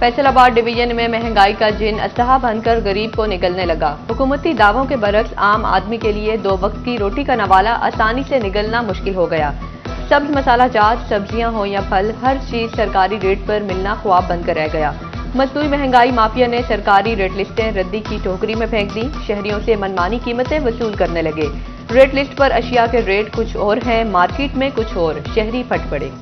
Faisalabad division में महंगाई का जिन अस्थहा बनकर गरीब को निगलने लगा। हुकूमती दावों के बरक्स आम आदमी के लिए 2 वक्त की रोटी का नवाला आसानी से निगलना मुश्किल हो गया। सब्ज मसाला जात सब्जियां हो या फल, हर चीज सरकारी रेट पर मिलना ख्वाब बनकर रह गया। मजदूरी महंगाई माफिया ने सरकारी रेट लिस्टें रद्दी की टोकरी में फेंक दी। शहरियों से मनमानी कीमतें वसूल करने लगे। रेट लिस्ट पर अशिया के रेट कुछ और हैं, मार्केट में कुछ और। शहरी फट पड़े।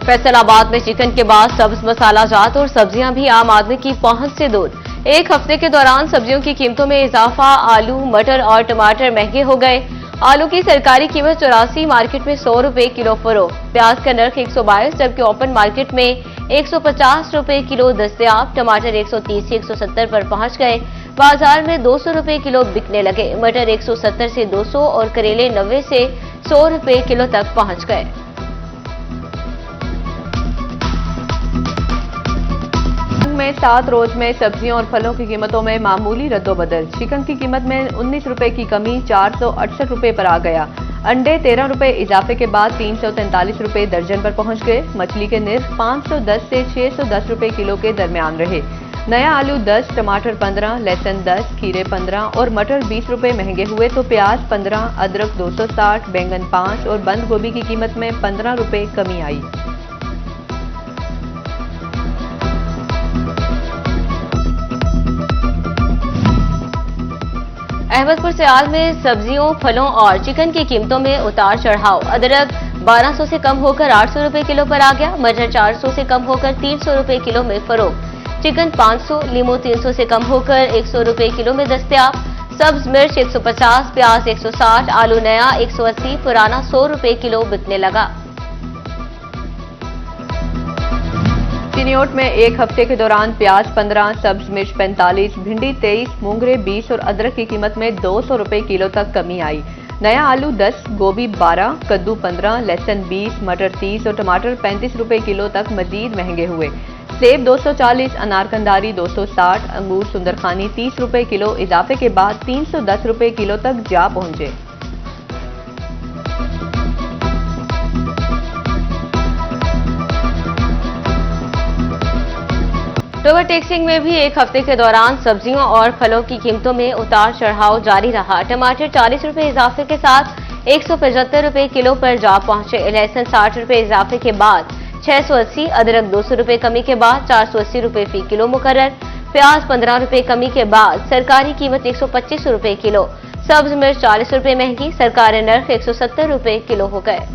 फैसलाबाद में चिकन के बाद सब्ज मसाला जात और सब्जियां भी आम आदमी की पहुंच से दूर। एक हफ्ते के दौरान सब्जियों की कीमतों में इजाफा। आलू, मटर और टमाटर महंगे हो गए। आलू की सरकारी कीमत 84, मार्केट में 100 रुपए किलो फरोख्त। प्याज का नर्ख 122, जबकि ओपन मार्केट में 150 रुपए किलो दस्तयाब। टमाटर 130 से 170 पर पहुंच गए। बाजार में 200 रुपए किलो बिकने लगे। मटर 170 से 200 और करेले 90 से 100 रुपए किलो तक पहुंच गए। में 7 रोज में सब्जियों और फलों की कीमतों में मामूली रद्दोबदल। चिकन की कीमत में 19 रुपए की कमी 468 रुपए पर आ गया। अंडे 13 रुपए इजाफे के बाद 343 रुपए दर्जन पर पहुंच गए। मछली के निर्ख 510 से 610 रुपए किलो के दरमियान रहे। नया आलू 10, टमाटर 15, लहसुन 10, खीरे 15 और मटर 20 रुपए महंगे हुए तो प्याज 15, अदरक 260, बैंगन 5 और बंद गोभी की कीमत में 15 रुपए कमी आई। अहमदपुर सियाल में सब्जियों, फलों और चिकन की कीमतों में उतार चढ़ाव। अदरक 1200 से कम होकर 800 रुपए किलो पर आ गया। मटर 400 से कम होकर 300 रुपए किलो में फरोख्त। चिकन 500, लीमू 300 से कम होकर 100 रुपए किलो में दस्तयाब। सब्ज मिर्च 150, प्याज 160, आलू नया 180, पुराना 100 रुपए किलो बिकने लगा। चिनियोट में एक हफ्ते के दौरान प्याज 15, सब्ज मिर्च 45, भिंडी 23, मूंगरे 20 और अदरक की कीमत में 200 रुपए किलो तक कमी आई। नया आलू 10, गोभी 12, कद्दू 15, लहसुन 20, मटर 30 और टमाटर 35 रुपए किलो तक मजीद महंगे हुए। सेब 240, अनारकंदारी 260, अंगूर सुंदरखानी 30 रुपए किलो इजाफे के बाद 310 रुपए किलो तक जा पहुंचे। ओवर टैक्सिंग में भी एक हफ्ते के दौरान सब्जियों और फलों की कीमतों में उतार चढ़ाव जारी रहा। टमाटर 40 रुपए इजाफे के साथ 175 रुपए किलो पर जा पहुंचे। लहसुन 60 रुपए इजाफे के बाद 680, अदरक 200 रुपए कमी के बाद 480 रुपए फी किलो मुकर्रर। प्याज 15 रुपए कमी के बाद सरकारी कीमत 125 रुपए किलो। सब्ज मिर्च 40 रुपए महंगी, सरकारी नर्ख 170 रुपए किलो हो गए।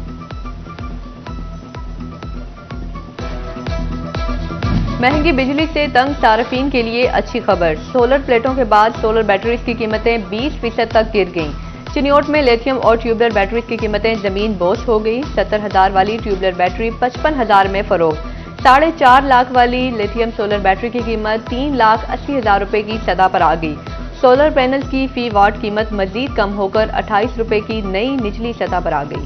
महंगी बिजली से तंग सार्फिन के लिए अच्छी खबर। सोलर प्लेटों के बाद सोलर बैटरीज की कीमतें 20% तक गिर गईं। चिनियोट में लिथियम और ट्यूबलर बैटरीज की कीमतें जमीन बोझ हो गई। 70,000 वाली ट्यूबलर बैटरी 55,000 में फरोख्त। 4.5 लाख वाली लिथियम सोलर बैटरी की कीमत 3,80,000 रुपए की सतह पर आ गई। सोलर पैनल की फी वाट कीमत मजीद कम होकर 28 रुपए की नई निचली सतह पर आ गई।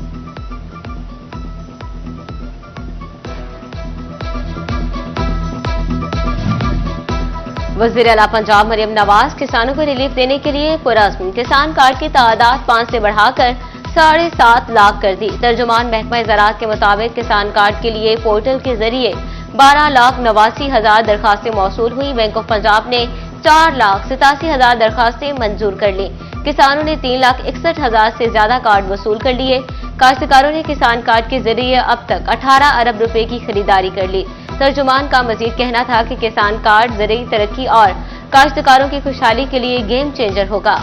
वज़ीर आला पंजाब मरियम नवाज किसानों को रिलीफ देने के लिए पुरस्म किसान कार्ड की तादाद 5 से बढ़ाकर 7.5 लाख कर दी। तर्जुमान महकमा ज़राअत के मुताबिक किसान कार्ड के लिए पोर्टल के जरिए 12,89,000 दरखास्तें मौसूल हुई। बैंक ऑफ पंजाब ने 4,87,000 दरखास्तें मंजूर कर ली। किसानों ने 3,61,000 से ज्यादा कार्ड वसूल कर लिए। काश्तकारों ने किसान कार्ड के जरिए अब तक 18 अरब रुपए की खरीदारी कर ली। तर्जुमान का मजीद कहना था कि किसान कार्ड ज़रूरी तरक्की और काश्तकारों की खुशहाली के लिए गेम चेंजर होगा।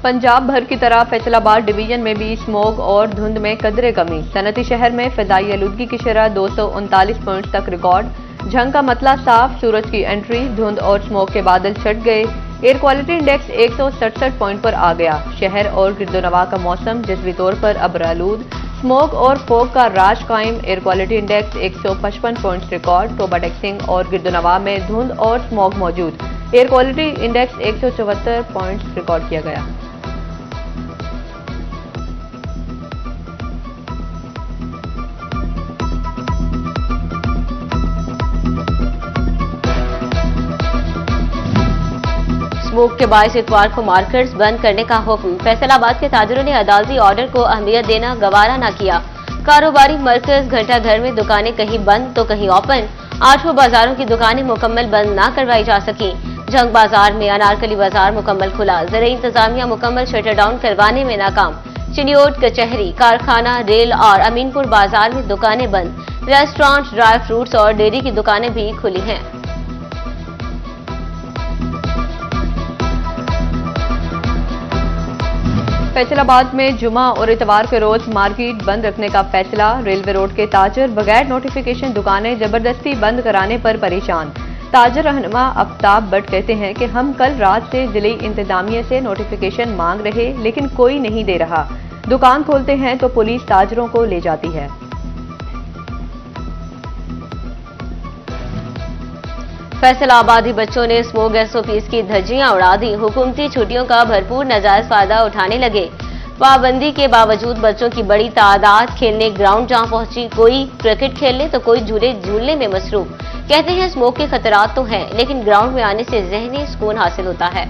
पंजाब भर की तरह फैसलाबाद डिवीजन में भी स्मोग और धुंध में कदरे कमी। सनती शहर में फिजाई आलूदगी की शरह 239 पॉइंट तक रिकॉर्ड। झंग का मतला साफ, सूरज की एंट्री, धुंध और स्मोक के बादल छट गए। एयर क्वालिटी इंडेक्स 167 पॉइंट पर आ गया। शहर और गिरदोनवा का मौसम जज्वी तौर पर अबरालूद, स्मोक और फोग का राज कायम। Air quality index 155 points record. Toba टेक्सिंग और गिरदोनवा में धुंध और स्मोक मौजूद। Air quality index 174 points record किया गया। स्मोक के बायस इतवार को मार्केट्स बंद करने का हुक्म। फैसलाबाद के ताजिरों ने अदालती ऑर्डर को अहमियत देना गवारा न किया। कारोबारी मरकज घंटाघर में दुकानें कहीं बंद तो कहीं ओपन। 8 बाजारों की दुकानें मुकम्मल बंद न करवाई जा सकी। जंग बाजार में अनारकली बाजार मुकम्मल खुला। ज़राई इंतजामिया मुकम्मल शटर डाउन करवाने में नाकाम। चिनियोट, कचहरी, कारखाना, रेल और अमीनपुर बाजार में दुकानें बंद। रेस्टोरेंट, ड्राई फ्रूट्स और डेयरी की दुकानें भी खुली हैं। फैसलाबाद में जुमा और इतवार के रोज मार्केट बंद रखने का फैसला। रेलवे रोड के ताजर बगैर नोटिफिकेशन दुकानें जबरदस्ती बंद कराने पर परेशान। ताजर रहनुमा आफ्ताब भट्ट कहते हैं कि हम कल रात से जिले इंतजामिया से नोटिफिकेशन मांग रहे, लेकिन कोई नहीं दे रहा। दुकान खोलते हैं तो पुलिस ताजरों को ले जाती है। फैसलाबादी बच्चों ने स्मोक SOPs की धज्जियां उड़ा दी। हुकूमती छुट्टियों का भरपूर नाजायज फायदा उठाने लगे। पाबंदी के बावजूद बच्चों की बड़ी तादाद खेलने ग्राउंड जहां पहुंची। कोई क्रिकेट खेलने तो कोई झूले झूलने में मसरूफ। कहते हैं स्मोक के खतरात तो हैं, लेकिन ग्राउंड में आने से ज़हनी सुकून हासिल होता है।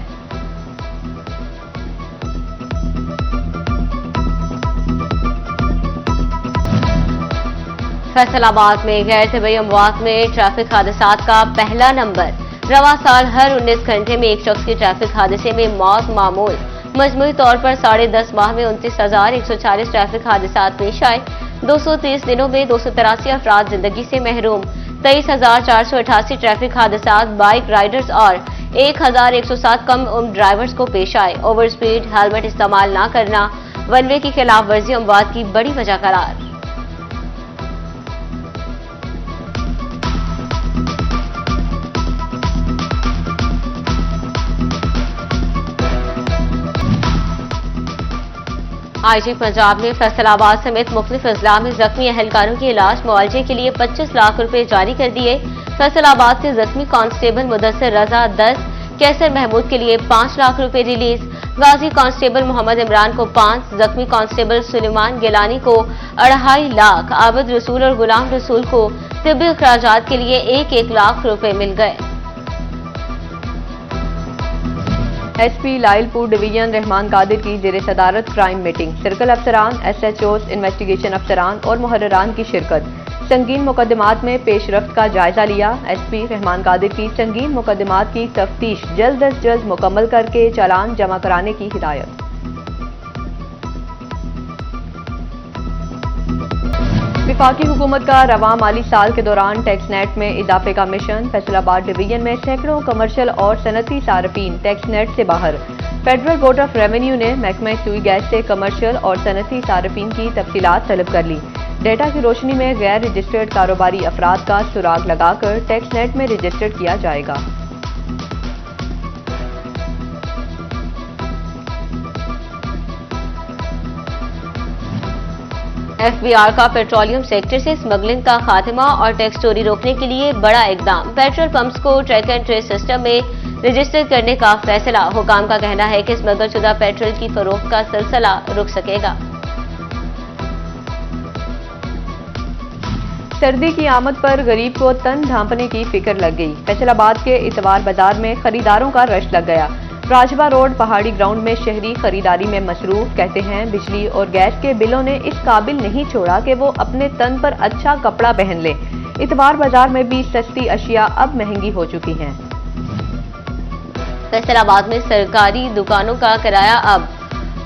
फैसलाबाद में गैर तबीयी अमवात में ट्रैफिक हादसात का पहला नंबर। रवा साल हर 19 घंटे में एक शख्स की ट्रैफिक हादसे में मौत मामूल। मजमूई तौर पर 10.5 माह में 29,140 ट्रैफिक हादसात पेश आए। 230 दिनों में 283 अफराद जिंदगी से महरूम। 23,488 ट्रैफिक हादसात बाइक राइडर्स और 1,107 कम उम्र ड्राइवर्स को पेश आए। ओवर स्पीड, हेलमेट इस्तेमाल न करना, वन वे की खिलाफ वर्जी अमवात की बड़ी वजह करार। IG पंजाब ने फैसलाबाद समेत मुख्तलिफ अजला में जख्मी अहलकारों के इलाज मुआवजे के लिए 25 लाख रुपए जारी कर दिए। फैसलाबाद से जख्मी कांस्टेबल मुदस्सिर रजा 10, कैसर महमूद के लिए 5 लाख रुपए रिलीज। गाजी कांस्टेबल मोहम्मद इमरान को 5, जख्मी कांस्टेबल सुलेमान गिलानी को 2.5 लाख, आबिद रसूल और गुलाम रसूल को तिब्बी अखराजात के लिए 1-1 लाख रुपए मिल गए। SP लाइलपुर डिवीजन रहमान कादिर की जेर सदारत क्राइम मीटिंग। सर्कल अफसरान, SHOs, इन्वेस्टिगेशन अफसरान और मुहर्ररान की शिरकत। संगीन मुकदमात में पेशरफ्त का जायजा लिया। SP रहमान कादिर की संगीन मुकदमात की तफ्तीश जल्द अज जल्द मुकम्मल करके चालान जमा कराने की हिदायत। विफाकी हुकूमत का रवां माली साल के दौरान टैक्स नेट में इजाफे का मिशन। फैसलाबाद डिवीजन में सैकड़ों कमर्शियल और सनती सार्फिन टैक्स नेट से बाहर। फेडरल बोर्ड ऑफ रेवेन्यू ने महकमा सुई गैस से कमर्शियल और सनती सार्फिन की तफसीलात तलब कर ली। डेटा की रोशनी में गैर रजिस्टर्ड कारोबारी अफराद का सुराग लगाकर टैक्स नेट में रजिस्टर्ड किया जाएगा। FBR का पेट्रोलियम सेक्टर से स्मगलिंग का खात्मा और टैक्स चोरी रोकने के लिए बड़ा इकदाम। पेट्रोल पंप्स को ट्रैक एंड ट्रेस सिस्टम में रजिस्टर करने का फैसला। हुकाम का कहना है कि स्मगलशुदा पेट्रोल की फरोख्त का सिलसिला रुक सकेगा। सर्दी की आमद पर गरीब को तन ढांपने की फिक्र लग गई। फैसलाबाद के इतवार बाजार में खरीदारों का रश लग गया। राजबा रोड पहाड़ी ग्राउंड में शहरी खरीदारी में मसरूफ। कहते हैं बिजली और गैस के बिलों ने इस काबिल नहीं छोड़ा कि वो अपने तन पर अच्छा कपड़ा पहन ले। इतवार बाजार में भी सस्ती अशिया अब महंगी हो चुकी हैं। फैसलाबाद में सरकारी दुकानों का किराया अब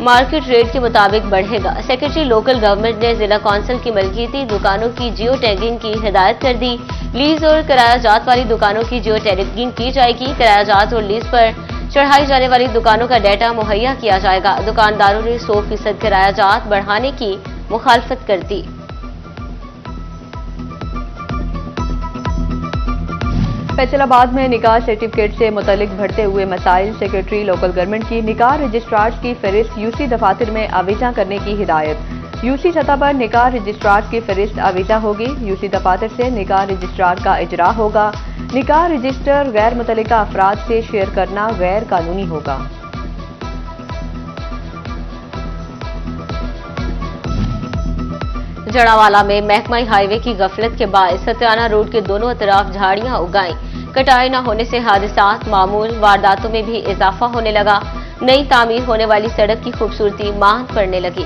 मार्केट रेट के मुताबिक बढ़ेगा। सेक्रेटरी लोकल गवर्नमेंट ने जिला कौंसिल की मलकीती दुकानों की जियो टैगिंग की हिदायत कर दी। लीज और किरायाजात वाली दुकानों की जियो टैगिंग की जाएगी। किरायाजात और लीज पर चढ़ाई जाने वाली दुकानों का डेटा मुहैया किया जाएगा। दुकानदारों ने 100% किरायाजात बढ़ाने की मुखालफत कर दी। फैसलाबाद में निकाह सर्टिफिकेट से मुतल्लिक बढ़ते हुए मसाइल। सेक्रेटरी लोकल गवर्नमेंट की निकाह रजिस्ट्रार्स की फहरिस्त UC दफातर में आवीजा करने की हिदायत। UC सतह पर निकाह रजिस्ट्रार्स की फहरिस्त आवीजा होगी। UC दफातर से निकाह रजिस्ट्रार का इजरा होगा। निकाह रजिस्टर गैर मुतल्लिका अफराद से शेयर करना गैर कानूनी होगा। जड़ावाला में महकमा हाईवे की गफलत के बाद सत्याना रोड के दोनों तरफ झाड़ियां उगाई। कटाई न होने से हादसात मामूल वारदातों में भी इजाफा होने लगा। नई तामीर होने वाली सड़क की खूबसूरती मांद पड़ने लगी।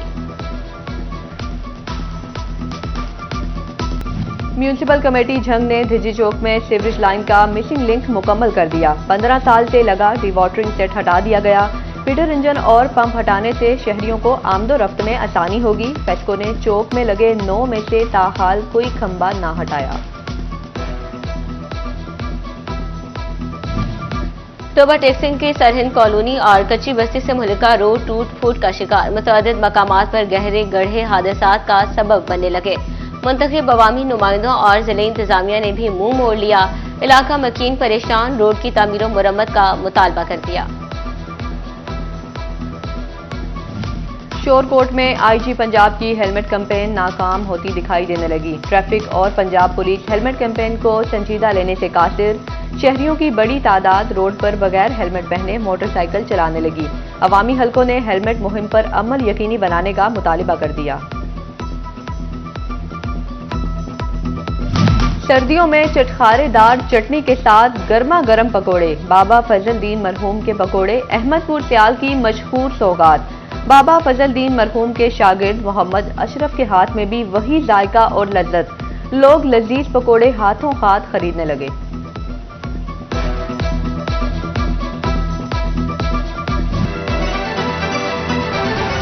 म्यूनिसिपल कमेटी झंग ने धिजी चौक में सीवरेज लाइन का मिसिंग लिंक मुकम्मल कर दिया। 15 साल से लगा डिवॉटरिंग सेट हटा दिया गया। फीडर इंजन और पंप हटाने से शहरियों को आमदोरफ्त में आसानी होगी। फेस्को ने चौक में लगे 9 में से ताहाल कोई खंबा ना हटाया। तोबा टेक्सिंग की सरहिंद कॉलोनी और कच्ची बस्ती से मुहल्का रोड टूट फूट का शिकार। मुतअद्दिद मकामात पर गहरे गड्ढे हादसात का सबब बनने लगे। मुंतखब अवामी नुमाइंदों और जिले इंतजामिया ने भी मुंह मोड़ लिया। इलाका मकीन परेशान, रोड की तामीर और मुरम्मत का मुतालबा कर दिया। शोरकोट में आईजी पंजाब की हेलमेट कैंपेन नाकाम होती दिखाई देने लगी। ट्रैफिक और पंजाब पुलिस हेलमेट कैंपेन को संजीदा लेने से कासिर। शहरियों की बड़ी तादाद रोड पर बगैर हेलमेट पहने मोटरसाइकिल चलाने लगी। अवामी हलकों ने हेलमेट मुहिम पर अमल यकीनी बनाने का मुतालिबा कर दिया। सर्दियों में चटखारेदार चटनी के साथ गर्मा गर्म पकोड़े। बाबा फजल दीन मरहूम के पकोड़े अहमदपुर सियाल की मशहूर सौगात। बाबा फजल दीन मरहूम के शागिर्द मोहम्मद अशरफ के हाथ में भी वही जायका और लज्जत। लोग लजीज पकोड़े हाथों हाथ खरीदने लगे।